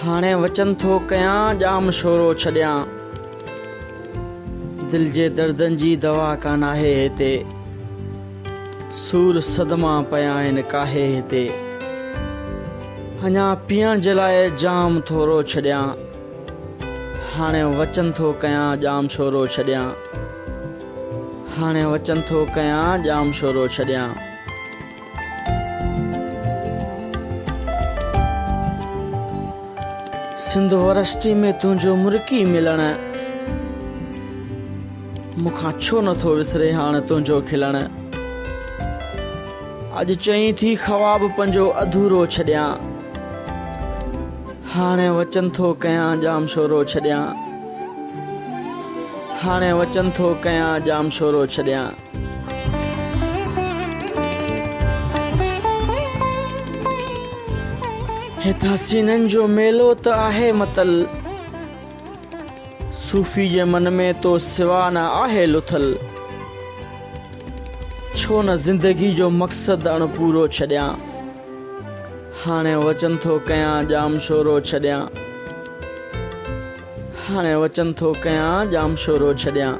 हाणे वचन थो कयां जाम शोरो छॾियां दिल जे दर्दनि जी दवा कान आहे हिते सूर सदमा पिया आहिनि काहे हिते अञा पीअण जे लाइ जाम थोरो छॾियां हाणे वचन थो कयां जाम शोरो छॾियां हाणे वचन थो कयां जाम शोरो छॾियां सिंध यूनिवर्सिटी में तुंहिंजो मुर्की मिलण मूंखां छो नथो विसरे हाणे तुंहिंजो खिलण अॼु चई थी ख्वाब पंहिंजो अधूरो छॾियां हाणे वचन थो कयां जाम शोरो छॾियां हाणे वचन थो कयां जाम शोरो छॾियां हितां सीननि जो मेलो त आहे मतल सूफ़ी जे मन में तो सिवा न आहे लुथल छो न ज़िंदगी जो मक़सदु अणपूरो छॾियां हाणे वचन थो कयां जाम शोरो छॾियां हाणे वचन थो कयां जाम शोरो छॾियां